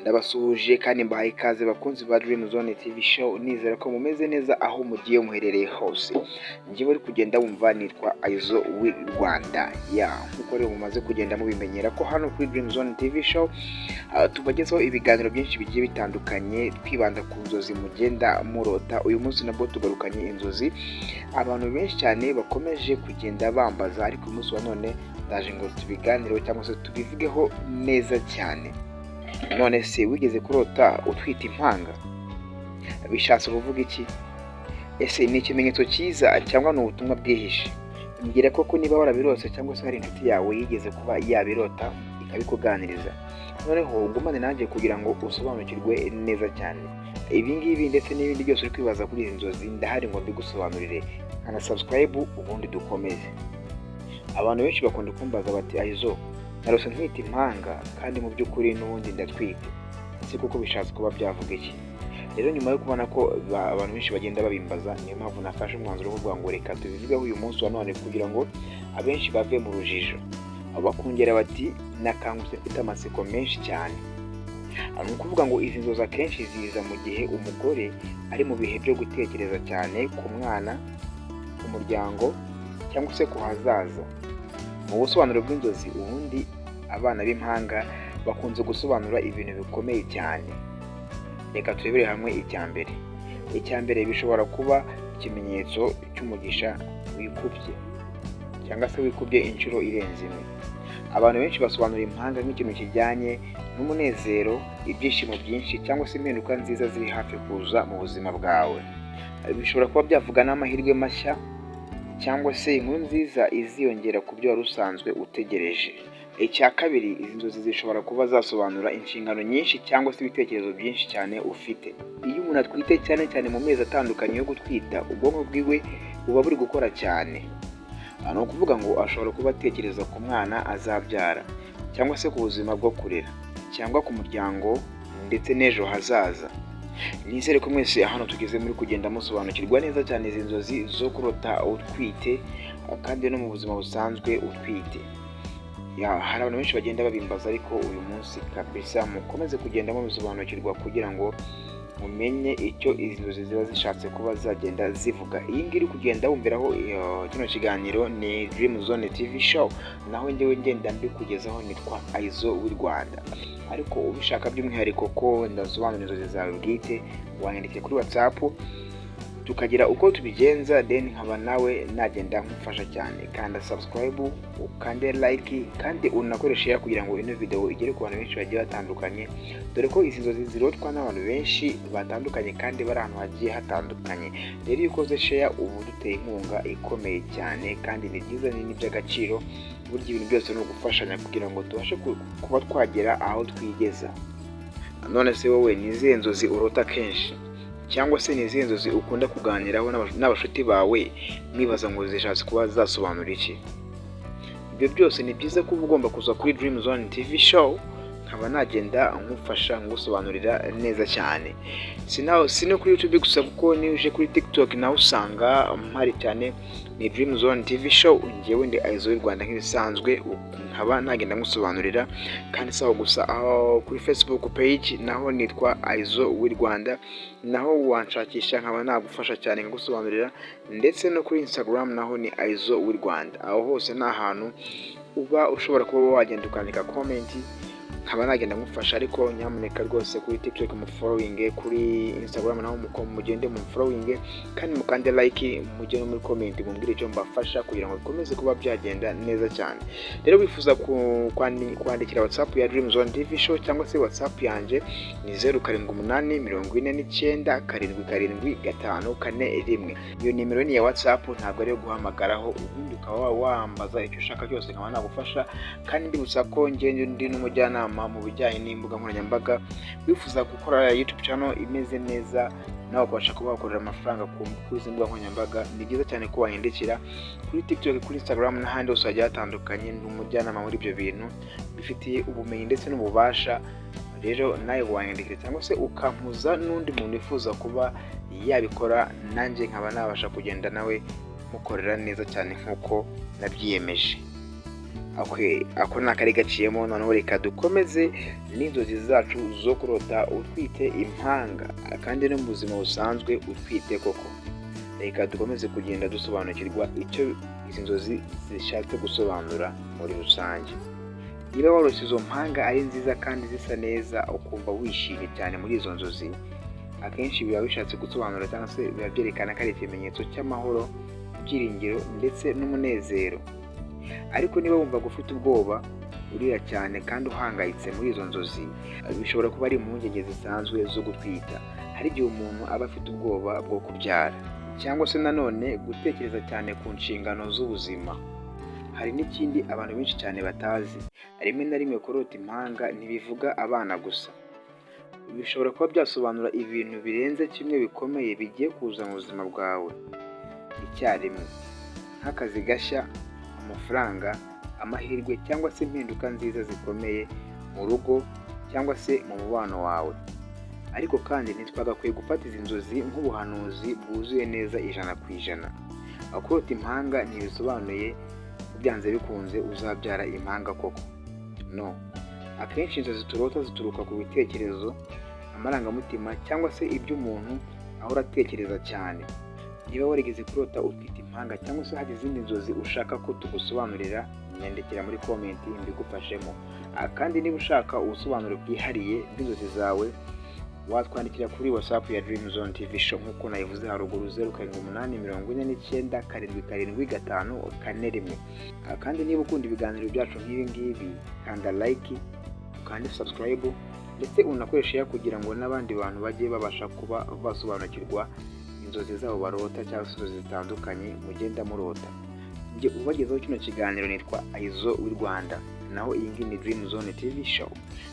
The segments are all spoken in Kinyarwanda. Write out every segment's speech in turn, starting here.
Ndabasuhuje kandi mbahaye ikaze bakunzi ba Dream Zone TV show, nizera ko mumeze neza aho mugiye muherereye hose. Njyewe uri kugenda wumva nitwa Aizo w'i Rwanda. Nkuko rero mumaze kugenda mubimenyera ko hano kuri Dream Zone TV show tubagezaho ibiganiro byinshi bigiye bitandukanye twibanda ku nzozi mugenda murota. Uyu munsi nabwo tugarukanye inzozi abantu benshi cyane bakomeje kugenda bambaza, ariko uyu munsi wa none ndaje ngo tubiganireho cyangwa se tubivugeho neza cyane. None se wigeze kurota utwita impanga? Bishatse kuvuga iki? Ese ni ikimenyetso cyiza cyangwa ni ubutumwa bwihishe? Mbwira koko niba warabirose cyangwa se hari inshuti yawe yigeze kuba yabirota ikabikuganiriza. Noneho ugumane nanjye kugira ngo usobanukirwe neza cyane. Ibi ngibi ndetse n'ibindi byose uri kwibaza kuri izi nzozi ndahari ngo mbigusobanurire. Kana subscribe ubundi dukomeze. Abantu benshi bakunda kumbaza bati Aizo, narose ntwite impanga kandi mu by'ukuri n'ubundi ndatwite. Ese kuko bishatse kuba byavuga iki? Rero nyuma yo kubona ko abantu benshi bagenda babimbaza, niyo mpamvu nafashe umwanzuro wo kuvuga ngo reka tubivugeho uyu munsi wa none kugira ngo abenshi bave mu rujijo. Bakongera bati nakangutse mfite amatsiko menshi cyane. Ni ukuvuga ngo izi nzozi akenshi ziza mu gihe umugore ari mu bihe byo gutekereza cyane ku mwana, ku muryango cyangwa se ku hazaza. Mu busobanuro bw'inzozi ubundi abana b'impanga bakunze gusobanura ibintu bikomeye cyane. Reka turebere hamwe icya mbere. Icya mbere bishobora kuba ikimenyetso cy'umugisha wikubye cyangwa se wikubye inshuro irenze imwe. Abantu benshi basobanura impanga nk'ikintu kijyanye n'umunezero, ibyishimo byinshi cyangwa se impinduka nziza ziri hafi kuza mu buzima bwawe. Bishobora kuba byavuga n'amahirwe mashya cyangwa se inkuru nziza iziyongera ku byo wari usanzwe utegereje. Icya kabiri, izi nzozi zishobora kuba zasobanura inshingano nyinshi cyangwa se ibitekerezo byinshi cyane ufite. Iyo umuntu atwite cyane cyane mu mezi atandukanye yo gutwita, ubwonko bwiwe buba buri gukora cyane. Ni ukuvuga ngo ashobora kuba atekereza ku mwana azabyara cyangwa se ku buzima bwo kurera cyangwa ku muryango ndetse n'ejo hazaza. Nizere ko mwese hano tugeze muri kugenda musobanukirwa neza cyane izi nzozi zo kurota utwite kandi no mu buzima busanzwe utwite. Hari abantu benshi bagenda babimbaza, ariko uyu munsi kabisa mukomeze kugenda mubisobanukirwa kugira ngo mumenye icyo izi nzozi ziba zishatse kuba zagenda zivuga. Iyi ngiyi uri kugenda wumviraho kino kiganiro ni Dream Zone TV show, naho njyewe ngenda mbikugezaho nitwa Aizo w'i Rwanda. Ariko ubishaka by'umwihariko ko ndasobanura inzozi zawe bwite, wanyandike kuri WhatsApp tukagira uko tubigenza, then nkaba nawe nagenda nkufasha cyane. Kanda subscribe, ukande like kandi unakoreshe kugira ngo ino video igere ku bantu benshi bagiye batandukanye, dore ko izi nzozi zirotwa n'abantu benshi batandukanye kandi bari ahantu hagiye hatandukanye. Rero iyo ukoze share ubu duteye inkunga ikomeye cyane kandi ni byiza, ni iby'agaciro. Burya ibintu byose ni ugufashanya kugira ngo tubashe kuba twagera aho twigeza. None se wowe ni izihe nzozi urota kenshi? Cyangwa se ni izihe nzozi ukunda kuganiraho n'abashuti bawe mwibaza ngo zishatse kuba zasobanura iki? Ibyo byose ni byiza ko uba ugomba kuza kuri Dream Zone TV show, nkaba nagenda nkufasha ngusobanurira neza cyane. Si no kuri YouTube gusa, kuko niyo uje kuri TikTok nawe usanga mpari cyane. Ni Dream Zone TV show, njyewe ndi Aizo w'i Rwanda nk'ibisanzwe, nkaba nagenda ngusobanurira. kandi sawa gusa aho kuri Facebook page naho nitwa Aizo w'i Rwanda, naho wanshakisha nkaba nagufasha cyane ngusobanurira, ndetse no kuri Instagram naho ni Aizo w'i Rwanda. Aho hose ni ahantu uba ushobora kuba wagenda ukandika comment, nkaba nagenda ngufasha. Ariko nyamuneka rwose kuri TikTok mu following, kuri Instagram naho mugende mu following kandi mukande like, mujye no muri comment mumbwire icyo mbafasha kugira ngo bikomeze kuba byagenda neza cyane. Rero wifuza kwandikira WhatsApp ya Dream Zone TV show cyangwa se WhatsApp yanje ni 0784477541. Iyo nimero ni ya WhatsApp, ntabwo ari yo guhamagaraho. Ubundi ukaba wambaza icyo ushaka cyose nkaba nagufasha. kandi mbibutsa ko ngende ndi n'umujyanama mu bijyanye n'imbuga nkoranyambaga. Wifuza gukora YouTube channel imeze neza nawe ukabasha kuba wakorera amafaranga kuri izi mbuga nkoranyambaga, ni byiza cyane ko wahindukira kuri TikTok, kuri Instagram n'ahandi hose hagiye hatandukanye. Ndi umujyanama muri ibyo bintu, bifitiye ubumenyi ndetse n'ububasha. Rero nawe wahindukira cyangwa se ukampuza n'undi muntu wifuza kuba yabikora, nanjye nkaba nabasha kugenda nawe mukorera neza cyane nk'uko nabyiyemeje. ako ni akari gaciyemo. Noneho reka dukomeze n'inzozi zacu zo kurota utwite impanga, kandi no mu buzima busanzwe utwite koko. Reka dukomeze kugenda dusobanukirwa icyo izi nzozi zishatse gusobanura muri rusange. Niba warose izo mpanga ari nziza kandi zisa neza ukumva wishimye cyane muri izo nzozi, akenshi biba bishatse gusobanura cyangwa se biba byerekana ko ari ikimenyetso cy'amahoro, ibyiringiro ndetse n'umunezero. Ariko niba wumva ufite ubwoba, urira cyane kandi uhangayitse muri izo nzozi, bishobora kuba ari impungenge zisanzwe zo gutwita. Hari igihe umuntu aba afite ubwoba bwo kubyara, cyangwa se nanone gutekereza cyane ku nshingano z'ubuzima. Hari n'ikindi abantu benshi cyane batazi, rimwe na rimwe kurota impanga ntibivuga abana gusa, bishobora kuba byasobanura ibintu birenze kimwe bikomeye bigiye kuza mu buzima bwawe icyarimwe, nk'akazi gashya, amafaranga, amahirwe cyangwa se impinduka nziza zikomeye mu rugo cyangwa se mu mubano wawe. Ariko kandi ntitwagakwiye gufata izi nzozi nk'ubuhanuzi bwuzuye neza 100%. Kurota impanga ntibisobanuye ko byanze bikunze uzabyara impanga koko. No, akenshi inzozi turota zituruka ku bitekerezo, amarangamutima cyangwa se ibyo umuntu ahora atekereza cyane. Niba warigeze kurota utwite impanga cyangwa se hari izindi nzozi ushaka ko tugusobanurira, nyandikira muri komenti mbigufashemo. Kandi niba ushaka ubusobanuro bwihariye bw'inzozi zawe, watwandikira kuri WhatsApp ya Dream Zone TV Show nk'uko nayivuze haruguru 0784477541. Kandi niba ukunda ibiganiro byacu nk'ibi ngibi, kanda like, kandi subscribe ndetse unakoresha kugira ngo n'abandi bantu bajye babasha kuba basobanukirwa inzozi zabo barota cyangwa se inzozi zitandukanye mugenda murota. Njye ubagezaho kino kiganiro nitwa Aizo w'i Rwanda, naho iyi ngiyi ni Dream Zone TV Show.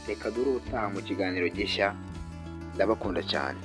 Reka dore utaha mu kiganiro gishya. Ndabakunda cyane.